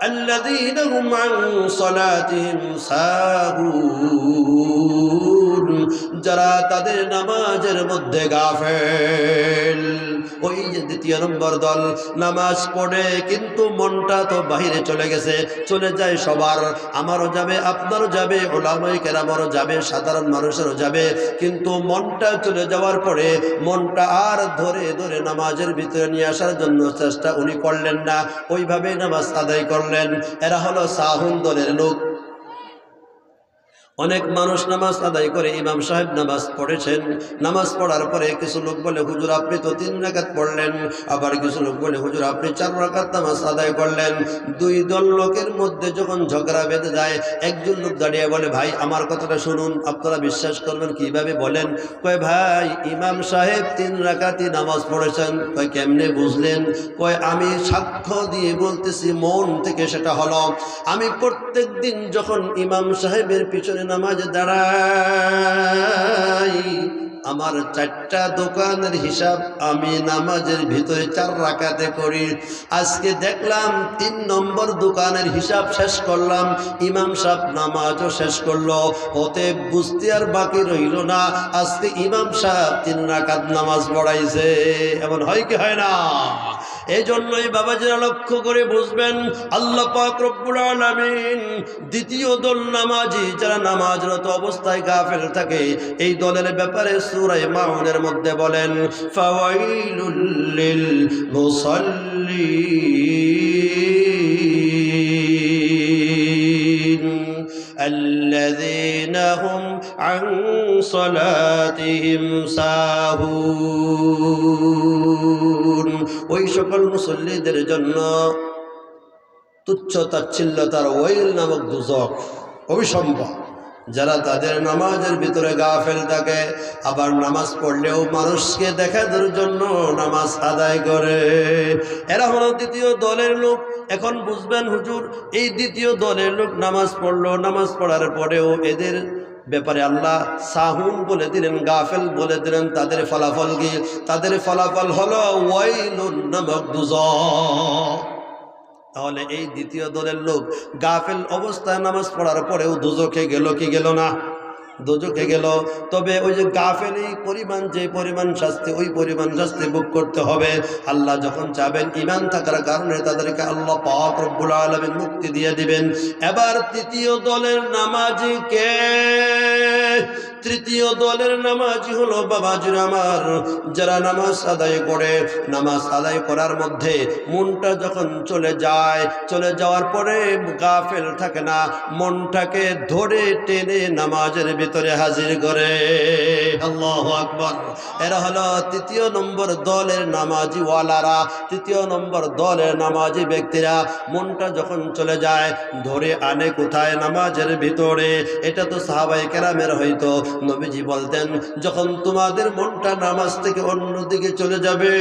আল্লাযীনা হুম আন সালাতিহিম সাহুন, যারা তাদের নামাজের মধ্যে গাফেল। ওই যে দ্বিতীয় নম্বর দল নামাজ পড়ে কিন্তু মনটা তো বাহিরে চলে গেছে, চলে যায় সবার, আমারও যাবে আপনারও যাবে উলামায়ে কেরামেরও যাবে সাধারণ মানুষেরও যাবে, কিন্তু মনটা চলে যাওয়ার পরে মনটা আর ধরে ধরে নামাজের ভিতরে নিয়ে আসার জন্য চেষ্টা উনি করলেন না, ওইভাবে নামাজ আদায় করলেন। এরা হলো সাহুন দলের লোক। অনেক মানুষ নামাজ আদায় করে, ইমাম সাহেব নামাজ পড়েছেন, নামাজ পড়ার পরে কিছু লোক বলে হুজুর আপনি তো 3 রাকাত পড়লেন, আবার কিছু লোক বলে হুজুর আপনি 4 রাকাত নামাজ আদায় করলেন। দুই দল লোকের মধ্যে যখন ঝগড়া বেঁধে যায়, একজন লোক দাঁড়িয়ে বলে ভাই আমার কথাটা শুনুন, আপনারা বিশ্বাস করবেন কিভাবে বলেন? কয় ভাই ইমাম সাহেব 3 রাকাতই নামাজ পড়েছেন। কয় কেমনে বুঝলেন? কয় আমি সাক্ষ্য দিয়ে বলতেছি, মন থেকে সেটা হলো। আমি প্রত্যেক দিন যখন ইমাম সাহেবের পিছনে নামাজে দাঁড়াই, আমার 4টা দোকানের হিসাব আমি নামাজের ভিতরে 4 রাকাতে করি। আজকে দেখলাম 3 নম্বর দোকানের হিসাব শেষ করলাম, ইমাম সাহেব নামাজও শেষ করলো, হতে বুঝতে আর বাকি রইল না, আজকে ইমাম সাহেব 3 রাকাত নামাজ পড়াইছে। এমন হয় কি হয় না? এই জন্যই বাবাজিরা লক্ষ্য করে বুঝবেন, আল্লাহ পাক রব্বুল আলামিন দ্বিতীয় দল নামাজি যারা নামাজরত অবস্থায় গাফেল থাকে এই দলের ব্যাপারে সূরা মাউনের মধ্যে বলেন ফাওয়াইলুল লিল মুসাল্লিন الذين هم عن صلاتهم ساهون। ওই সকল মুসল্লিদের জন্য তুচ্ছ তাচ্ছিল্যতার ওয়াইল নামক দুজক অভিসম্পাদ, যারা তাদের নামাজের ভিতরে গাফেল থাকে, আবার নামাজ পড়লেও মানুষকে দেখানোর জন্য নামাজ আদায় করে। এরা হলো দ্বিতীয় দলের লোক। এখন বুঝবেন হুজুর এই দ্বিতীয় দলের লোক নামাজ পড়লো, নামাজ পড়ার পরেও এদের ব্যাপারে আল্লাহ সাহুন বলে দিলেন, গাফেল বলে দিলেন। তাদের ফলাফল কি? তাদের ফলাফল হলো ওয়াইলুন নামক দুজক। তাহলে এই দ্বিতীয় দলের লোক গাফেল অবস্থায় নামাজ পড়ার পরেও দুজকে গেল কি গেল না? দুজকে গেল। তবে ওই যে গাফেলি পরিমাণ, যে পরিমাণ শাস্তি ওই পরিমাণ শাস্তি ভোগ করতে হবে। আল্লাহ যখন চাবেন ঈমান থাকার কারণে তাদেরকে আল্লাহ পাক রব্বুল আলামিন মুক্তি দিয়ে দিবেন। এবার তৃতীয় দলের নামাজি কে? তৃতীয় দলের নামাজি হলো বাবাজির আমার, যারা নামাজ আদায় করে, নামাজ আদায় করার মধ্যে মনটা যখন চলে যায়, চলে যাওয়ার পরে গাফেল থাকে না, মনটাকে ধরে টেনে নামাজের ভিতরে হাজির করে। আল্লাহু আকবার। এরা হলো তৃতীয় নম্বর দলের নামাজি ওয়ালারা, তৃতীয় নম্বর দলের নামাজি ব্যক্তিরা। মনটা যখন চলে যায় ধরে আনে কোথায়? নামাজের ভিতরে। এটা তো সাহাবায়ে কেরামের হয়তো নবীজি বলতেন, যখন তোমাদের মনটা নামাজ থেকে অন্যদিকে চলে যাবে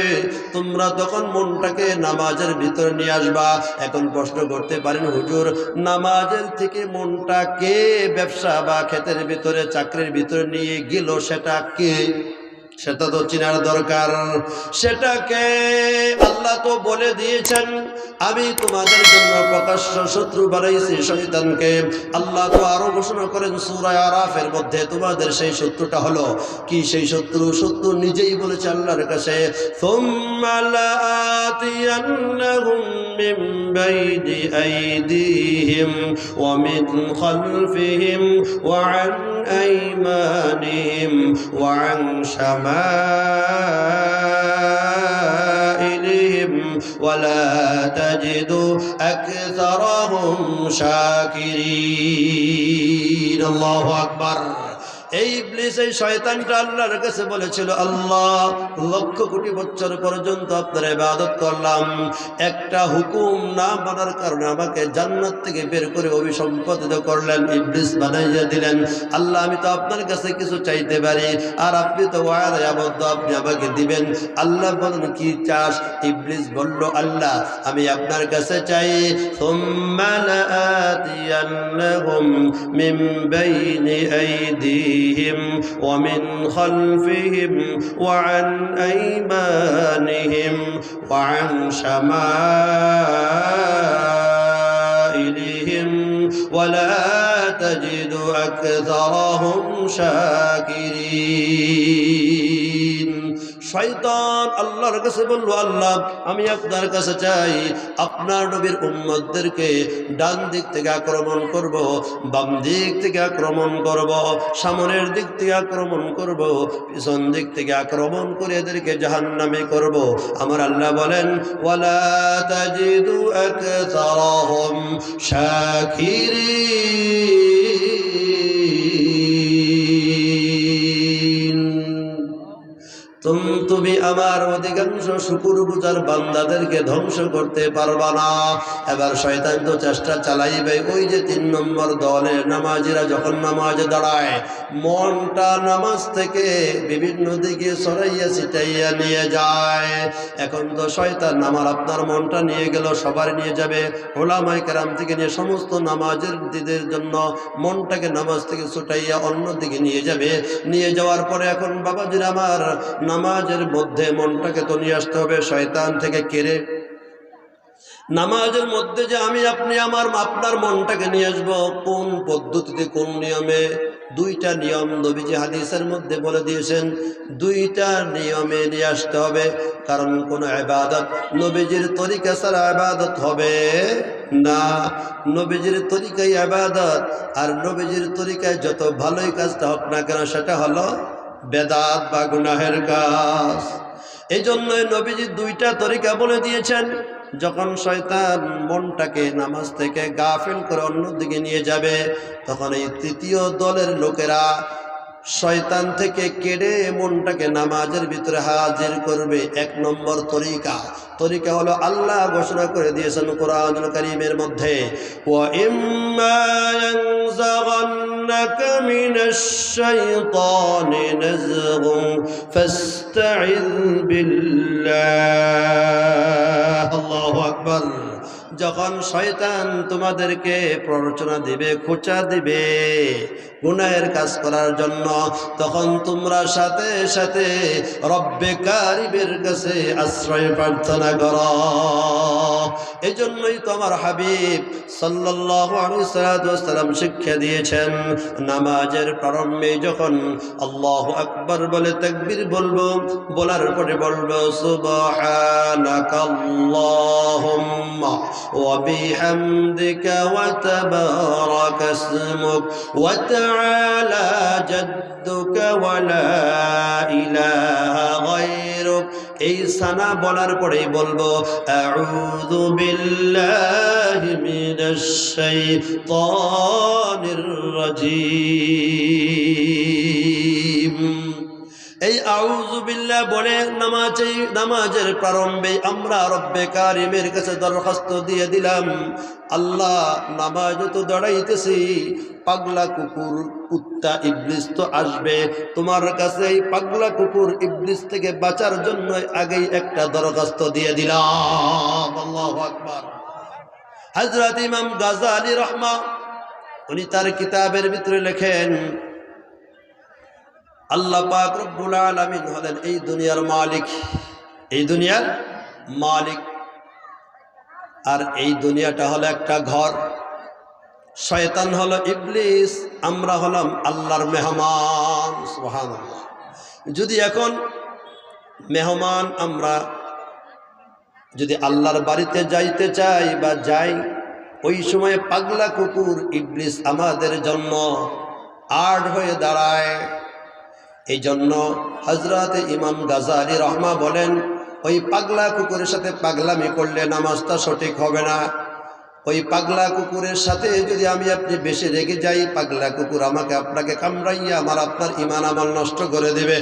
তোমরা তখন মনটাকে নামাজের ভিতরে নিয়ে আসবা। এখন প্রশ্ন করতে পারেন হুজুর নামাজের থেকে মনটা কে ব্যবসা বা ক্ষেতের ভিতরে চাকরির ভিতরে নিয়ে গেল সেটা কে? সেটা তো চিনার দরকার। সেটাকে আল্লাহ তো বলে দিয়েছেন, আমি তোমাদের জন্য প্রকাশ্য শত্রু বানাইছি শয়তানকে। আল্লাহ তো আরো ঘোষণা করেন সূরা আরাফের মধ্যে, তোমাদের সেই শত্রুটা হলো কি? সেই শত্রু নিজেই বলেছে আল্লাহর কাছে, সুম্মা লাআতিয়ান্নাহুম মিন বাইনি আইদিহিম ওয়া মিন খালফিহিম ওয়া আন আইমানিহিম ওয়া আন শামাইলিহিম ওয়ালা তাজিদু আকসারাহুম শাকিরিন। আল্লাহু আকবার। এই ইবলিস, এই শয়তানটা আল্লাহর কাছে বলেছিল, আল্লাহ, লক্ষ কোটি বছর পর্যন্ত আপনার ইবাদত করলাম, একটা হুকুম না মানার কারণে আমাকে জান্নাত থেকে বের করে অভিসম্পাদিত করলেন, ইবলিস বানাইয়া দিলেন। আল্লাহ, আমি তো আপনার কাছে কিছু চাইতে পারি, আর আপনি তো ওয়াদায় আবদ্ধ, আপনি আমাকে দিবেন। আল্লাহ বলেন, কি চাস? ইবলিস বলল, আল্লাহ, আমি আপনার কাছে চাই, সুম্মা লাআতিয়ান্নাহুম মিন বাইনি আইদিহিম ومن خلفهم وعن أيمانهم وعن شمائلهم ولا تجد أكثرهم شاكرين। শয়তান আল্লাহর কাছে বলল, আল্লাহ, আমি আপনার কাছে চাই, আপনার নবীর উম্মতদেরকে ডান দিক থেকে আক্রমণ করব, বাম দিক থেকে আক্রমণ করব, সামনের দিক থেকে আক্রমণ করব, পিছন দিক থেকে আক্রমণ করে এদেরকে জাহান্নামে করব। আমার আল্লাহ বলেন, ওয়ালা তাজিদু আকসারাহুম শাকিরিন। তুমি আমার অধিকাংশ শুকরগুজার বান্দাদেরকে ধ্বংস করতে পারবা না। এবার শয়তান তো চেষ্টা চালাইবে। ওই যে 3 নম্বর দলের নামাজিরা যখন নামাজে দাঁড়ায়, মনটা নামাজ থেকে বিভিন্ন দিকে সরাইয়া ছিটাইয়া নিয়ে যায়। এখন তো শয়তান আমার আপনার মনটা নিয়ে গেল, সবার নিয়ে যাবে, ওলামায়ে কেরাম থেকে নিয়ে সমস্ত নামাজের দিদের জন্য মনটাকে নামাজ থেকে ছুটাইয়া অন্য দিকে নিয়ে যাবে। নিয়ে যাওয়ার পরে এখন বাবাজির আমার, নামাজের মধ্যে মনটাকে তো নিয়ে আসতে হবে শয়তান থেকে কেড়ে। নামাজের মধ্যে যে আমি আপনি আপনার মনটাকে নিয়ে আসবো, কোন পদ্ধতিতে, কোন নিয়মে? 2টা নিয়ম নবীজি হাদিসের মধ্যে বলে দিয়েছেন। 2টা নিয়মে নিয়ে আসতে হবে, কারণ কোন ইবাদত নবীজির তরিকা ছাড়া ইবাদত হবে না। নবীজির তরিকায় ইবাদত, আর নবীজির তরিকায় যত ভালোই কাজটা হোক না কেন, সেটা হলো বেদাত বা গুনাহের কাজ। এই জন্যই নবীজি 2টা তরিকা বলে দিয়েছেন। যখন শয়তান মনটাকে নামাজ থেকে গাফিল করে অন্যদিকে নিয়ে যাবে, তখন এই 3য় দলের লোকেরা শয়তান থেকে কেড়ে মনটাকে নামাজের ভিতরে হাজির করবে। 1 নম্বর তরিকা হলো আল্লাহ ঘোষণা করে দিয়েছেন কোরআনুল কারীমের মধ্যে, ওয়া ইম্মা ইয়ানযাগান্নাকা মিনাশ শাইতানি নাযগুন ফাস্তাইয বিল্লাহ। আল্লাহু আকবার। যখন শয়তান তোমাদেরকে প্ররোচনা দিবে, খোঁচা দিবে গুনাহের কাজ করার জন্য, তখন তোমরা সাথে সাথে রব্বে কারিমের কাছে আশ্রয় প্রার্থনা করো। এই জন্যই তো আমার হাবিব সাল্লাল্লাহু আলাইহি ওয়াসাল্লাম শিক্ষা দিয়েছেন, নামাজের প্রারম্ভে যখন আল্লাহু আকবার বলে তাকবীর বলবো, বলার পরে বলবো সুবহানাকাল্লাহুম্মা ওয়া বিহামদিকা ওয়া তাবারাকা ইসমুক ওয়া তাআলা জাদ্দুকা ওয়া লা ইলাহা গায়রুক। এই সানা বলার পরেই বলবো আউযু বিল্লাহি মিনাশ শাইতানির রাজীম। এই আউযু বিল্লাহ বলে নামাজের প্রারম্ভে আমরা রব্বে কারিমের কাছে দরখাস্ত দিয়ে দিলাম, আল্লাহ, নামাজে তো দাঁড়াইতেছি, পাগলা কুকুর কুত্তা ইবলিস তো আসবে, তোমার কাছে এই পাগলা কুকুর ইবলিস থেকে বাঁচার জন্য আগেই একটা দরখাস্ত দিয়ে দিলাম। আল্লাহু আকবার। হযরত ইমাম গাজ্জালী উনি তার কিতাবের ভিতরে লেখেন, আল্লাহ পাক রব্বুল আলামিন হলেন এই দুনিয়ার মালিক, এই দুনিয়ার মালিক। আর এই দুনিয়াটা হলো একটা ঘর। শয়তান হলো ইবলিস, আমরা হলাম আল্লাহর মেহমান। সুবহানাল্লাহ। যদি এখন মেহমান আমরা যদি আল্লাহর বাড়িতে যাইতে চাই বা যাই, ওই সময় পাগলা কুকুর ইবলিস আমাদের জন্য আড় হয়ে দাঁড়ায়। এই জন্য হযরত ইমাম গাযালী রহমা বলেন, ওই পাগলা কুকুরের সাথে পাগলামি করলে নামাজটা সঠিক হবে না। ওই পাগলা কুকুরের সাথে যদি আমি আপনি বেশি রেগে যাই, পাগলা কুকুর আমাকে আপনাকে কামড়াইয়া আপনার ঈমান আমল নষ্ট করে দেবে।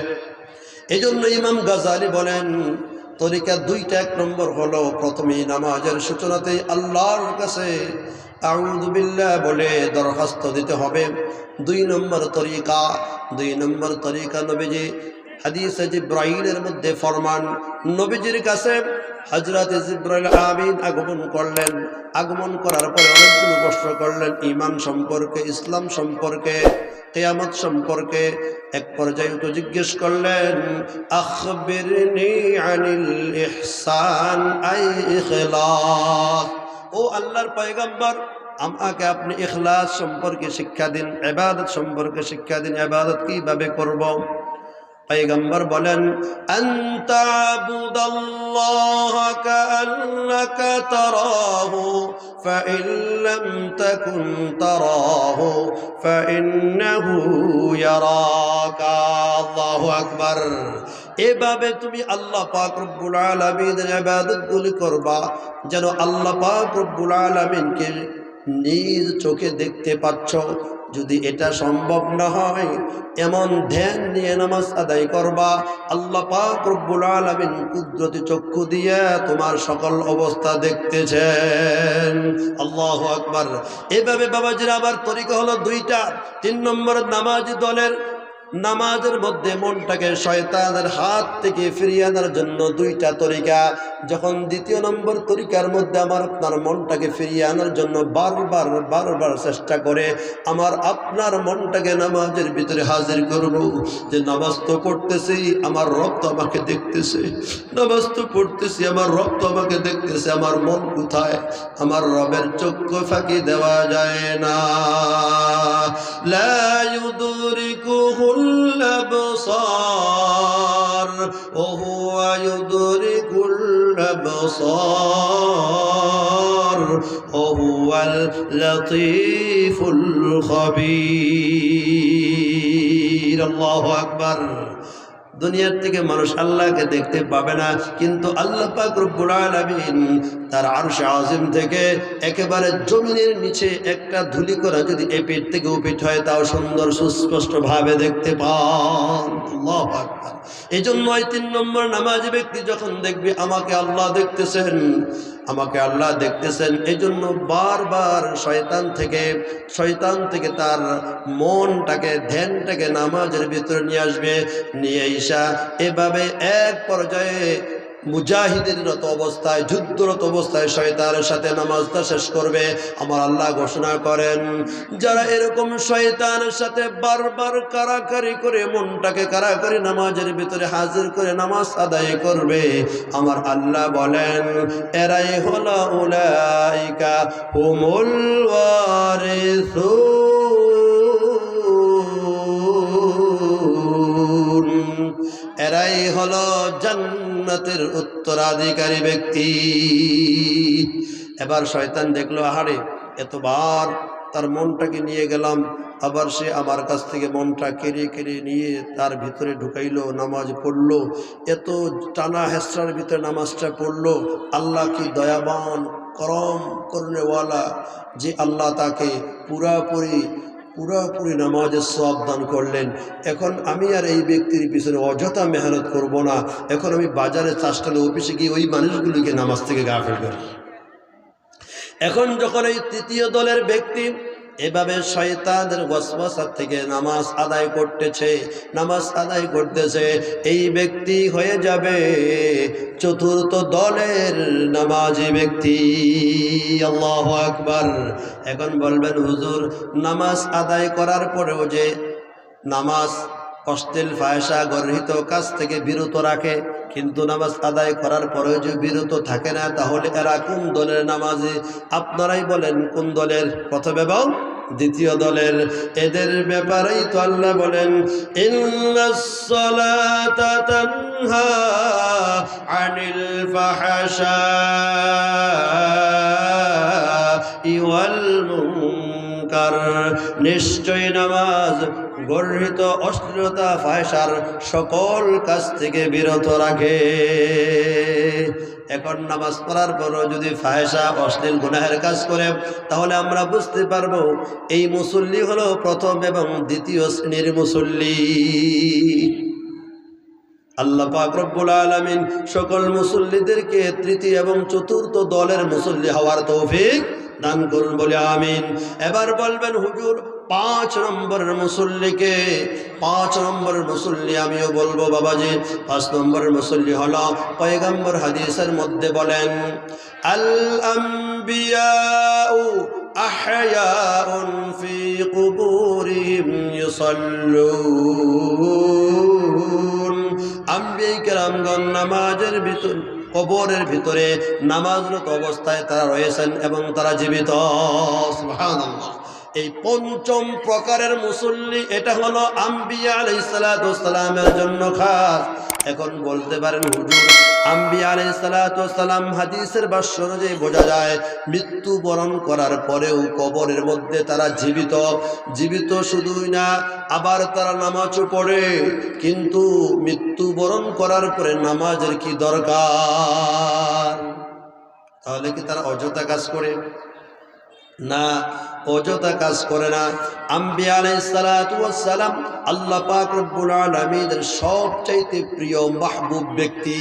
এই জন্য ইমাম গাযালী বলেন তরিকা দুইটা। এক নম্বর হলো প্রথমেই নামাজের সূচনাতেই আল্লাহর কাছে আউযু বিল্লাহ বলে দরখাস্ত দিতে হবে। দুই নম্বর তরিকা নবীজি হাদিসে জিব্রাইলের মধ্যে ফরমান, নবীজির কাছে হযরত জিব্রাইল আমিন আগমন করলেন। আগমন করার পরে অনেকগুলো প্রশ্ন করলেন ঈমান সম্পর্কে, ইসলাম সম্পর্কে, কিয়ামত সম্পর্কে। এক পর্যায়ে তো জিজ্ঞেস করলেন, আখবিরনি আনিল ইহসান আই ইখলাস। ও আল্লাহর পয়গম্বর, আমাকে আপনি ইখলাস সম্পর্কে শিক্ষা দিন, ইবাদত সম্পর্কে শিক্ষা দিন। ইবাদত কিভাবে করব? পয়গম্বর বলেন, আনতা আবুদাল্লাহ কাআন্নাকা তারাহু ফাইন লাম তাকুন তারাহু ফাইন্নাহু ইয়ারাকা। আল্লাহু আকবার। এভাবে তুমি আল্লাহ পাক রব্বুল আলামিনের ইবাদতগুলি করবা যেন আল্লাহ পাক রব্বুল আলামিনকে নিজ চোখে দেখতে পাচ্ছ। যদি এটা সম্ভব না হয়, এমন ধ্যান নিয়ে নামাজ আদায় করবা, আল্লাহ পাক রব্বুল আলামিন কুদরতি চক্ষু দিয়ে তোমার সকল অবস্থা দেখতেছেন। আল্লাহু আকবার। এভাবে বাবাজির আবার তরিকা হলো দুইটা। 3 নম্বর নামাজি দলের নামাজের মধ্যে মনটাকে শয়তানের হাত থেকে ফিরিয়ে আনার জন্য দুইটা তরিকা। যখন দ্বিতীয় নম্বর তরিকার মধ্যে আমার আপনার মনটাকে ফিরিয়ে আনার জন্য বারবার চেষ্টা করে আমার আপনার মনটাকে নামাজের ভিতরে হাজির করব, যে নামাজ তো পড়তেছি, আমার রব তো আমাকে দেখতেছে, নামাজ তো পড়তেছি, আমার রব তো আমাকে দেখতেছে, আমার মন কোথায়? আমার রবের চক্ষু ফাঁকি দেওয়া যায় না। লা ইউদরিকুহুল الأبصار وهو يدرك الأبصار وهو اللطيف الخبير। الله أكبر। দুনিয়ার থেকে মানুষ আল্লাহকে দেখতে পাবে না, কিন্তু আল্লাহ পাক রব্বুল আলামিন তার আরশ আজিম থেকে একেবারে জমিনের নিচে একটা ধুলি করা যদি এপিঠ থেকে ওপিঠ হয়, তাও সুন্দর সুস্পষ্ট ভাবে দেখতে পান। আল্লাহু আকবার। এই জন্য 3 নম্বর নামাজি ব্যক্তি যখন দেখবে আমাকে আল্লাহ দেখতেছেন, আমাকে আল্লাহ দেখতেছেন, এই জন্য বারবার শয়তান থেকে তার মনটাকে, ধ্যানটাকে নামাজের ভিতরে নিয়ে আসবে, নিয়ে ঈশা এভাবে এক পর্যায়ে মুজাহিদের অবস্থায়, যুদ্ধরত অবস্থায় শয়তানের সাথে নামাজটা শেষ করবে। আমার আল্লাহ ঘোষণা করেন, যারা এরকম শয়তানের সাথে বারবার কারাকারি করে মনটাকে কারাকারি নামাজের ভিতরে হাজির করে নামাজ আদায় করবে, আমার আল্লাহ বলেন এরাই হলো উলাইকা হুমুল ওয়ারিসুন, এরাই হলো জান্নাতের উত্তরাধিকারী ব্যক্তি। এবার শয়তান দেখলো, আহারে এতবার তার মনটাকে নিয়ে গেলাম, আবার সে আমার কাছ থেকে মনটা কেড়ে নিয়ে তার ভিতরে ঢুকাইলো, নামাজ পড়লো, এত টানা হেসরার ভিতরে নামাজটা পড়লো। আল্লাহ কি দয়াবান, করম করনেওয়ালা, যে আল্লাহ তাকে পুরাপুরি নামাজের সওয়াব দান করলেন। এখন আমি আর এই ব্যক্তির পিছনে অযথা মেহনত করব না, এখন আমি বাজারে চাষটালে অফিসে গিয়ে ওই মানুষগুলিকে নামাজ থেকে গাফেল করি। এখন যখন এই তৃতীয় দলের ব্যক্তি এভাবে শয়তানের ওয়াসওয়াসা থেকে নামাজ আদায় করতেছে, এই ব্যক্তি হয়ে যাবে চতুর্থ দলের নামাজি ব্যক্তি। আল্লাহু আকবার। এখন বলবেন হুজুর, নামাজ আদায় করার পরেও যে নামাজ অশ্লীল ফায়সা গর্হিত কাজ থেকে বিরত রাখে, কিন্তু নামাজ আদায় করার পরেও যে বিরত থাকে না, তাহলে এরা কোন দলের নামাজি? আপনারাই বলেন কোন দলের, প্রথম এবং দ্বিতীয় দলের। এদের ব্যাপারেই তো আল্লাহ বলেন, ইন্নাস সালাতা তানহা আনিল ফাহশাই ওয়াল মুনকার, নিশ্চয় নামাজ গর্হিত অশ্লীলতা ফাহশার সকল কাজ থেকে বিরত রাখে। এখন নামাজ পড়ার পরও যদি ফাহশা অশ্লীল গুনাহের কাজ করে, তাহলে আমরা বুঝতে পারবো এই মুসল্লি হলো প্রথম এবং দ্বিতীয় শ্রেণীর মুসল্লি। আল্লাহ পাক রব্বুল আলামিন সকল মুসল্লিদেরকে তৃতীয় এবং চতুর্থ দলের মুসল্লি হওয়ার তৌফিক দান করুন, বলে আমিন। এবার বলবেন, হুজুর 5 নম্বরের মুসল্লিকে? 5 নম্বরের মুসল্লি আমিও বলবো বাবাজি। 5 নম্বরের মুসল্লি হলো, পয়গম্বর হাদিসের মধ্যে বলেন, আল আম্বিয়াউ আহয়াউন ফি কুবুরিহিম ইউসাল্লুন। আম্বিয়া কেরামগণ নামাজের ভিতর, কবরের ভিতরে নামাজরত অবস্থায় তারা রয়েছেন এবং তারা জীবিত। সুবহানাল্লাহ। এই পঞ্চম প্রকারের মুসল্লি, এটা হলো আম্বিয়া আলাইহিস সালাতু ওয়াস সালামের জন্য খাস। এখন বলতে পারেন, হুজুর আম্বিয়া আলাইহিস সালাতু ওয়াস সালাম হাদিসের ভাষ্য অনুযায়ী বোঝা যায় মৃত্যুবরণ করার পরেও কবরের মধ্যে তারা জীবিত। জীবিত শুধুই না, আবার তারা নামাজও পড়ে। কিন্তু মৃত্যুবরণ করার পরে নামাজের কি দরকার? তাহলে কি তারা অযথা কাজ করে? না, অযথা কাজ করে না। আম্বিয়া আলাইহিস সালাতু ওয়াস সালাম আল্লাহ পাক রব্বুল আলামিনের সবচাইতে প্রিয় মাহবুব ব্যক্তি।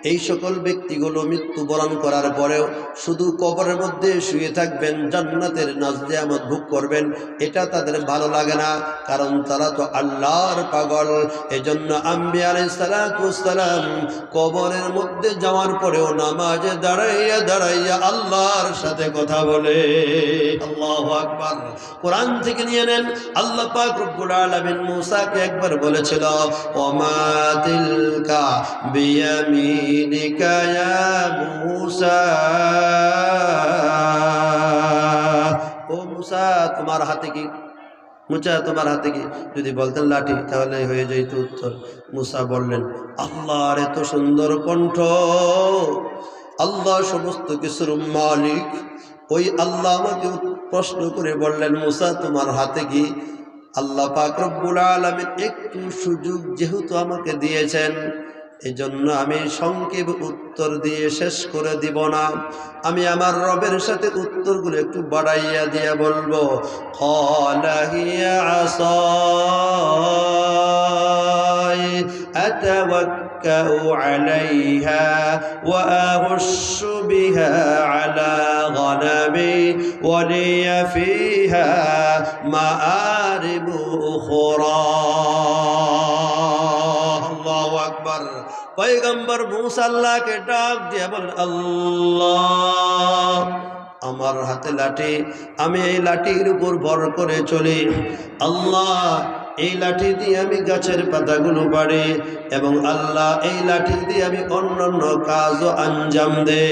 এই সকল ব্যক্তিগুলো মৃত্যুবরণ করার পরেও শুধু কবরের মধ্যে শুয়ে থাকবেন, জান্নাতের নাজনিয়ামত ভোগ করবেন, এটা তাদের ভালো লাগে না, কারণ তারা তো আল্লাহর পাগল। এজন্য আম্বিয়া আলাইহিস সালাতু ওয়াস সালাম কবরের মধ্যে যাওয়ার পরেও নামাজে দাঁড়াইয়া দাঁড়াইয়া আল্লাহর সাথে কথা বলে। আল্লাহু আকবার। কোরআন থেকে নিয়ে নেন, আল্লাহ পাক রব্বুল আলামিন মুসাকে একবার বলেছিল, ওমা তিলকা বিয়ামিনিকা ইয়া মুসা। ও মুসা, তোমার হাতে কি? মুসা, তোমার হাতে কি? যদি বলতেন লাঠি, তাহলে হয়ে যেত উত্তর। মুসা বললেন, আল্লাহর এত সুন্দর কণ্ঠ, আল্লাহ সমস্ত কিছুর মালিক, ওই আল্লাহ আমাকে প্রশ্ন করে বললেন, মুসা তোমার হাতে কি? আল্লাহ পাক রব্বুল আলামিন একটু সুযোগ যেহেতু আমাকে দিয়েছেন, এজন্য আমি সংক্ষেপ উত্তর দিয়ে শেষ করে দিব না। আমি আমার রবের সাথে উত্তরগুলো একটু বাড়াইয়া দিয়া বলবো। ক্বালা হিয়া আসাই আতাওয়াক্কাউ আলাইহা ওয়া আহুশু বিহা আলা গনামি ওয়া লিয়া ফিহা মাআরিবু উখরা। আল্লাহু আকবার। পয়গম্বর মুসা আল্লাহকে ডাক দিয়ে বলেন, আল্লাহ, আমার হাতে লাঠি, আমি এই লাঠির উপর ভর করে চলি। আল্লাহ, এই লাঠি দিয়ে আমি গাছের পাতাগুলো বাড়ি, এবং আল্লাহ এই লাঠি দিয়ে আমি অন্যান্য কাজও আঞ্জাম দে।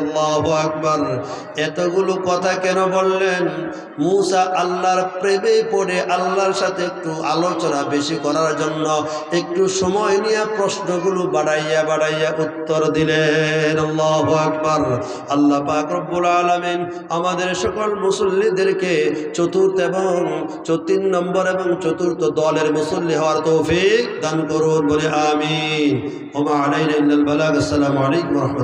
আল্লাহু আকবার। এতগুলো কথা কেন বললেন? মুসা আল্লাহর প্রেমে পড়ে আল্লাহর সাথে একটু আলোচনা বেশি করার জন্য একটু সময় নিয়ে প্রশ্নগুলো বাড়াইয়া বাড়াইয়া উত্তর দিলেন। আল্লাহু আকবার। আল্লাহ পাক রব্বুল আলামিন আমাদের সকল মুসল্লিদেরকে চতুর্থ এবং 3 নম্বর এবং চতুর্থ দলের মুসল্লি হওয়ার তৌফিক দান করুন, বলে আমিন। ওয়া মা আলাইনা ইল্লাল বালাগ। আসসালামু আলাইকুম ওয়া রাহমাতুল্লাহ।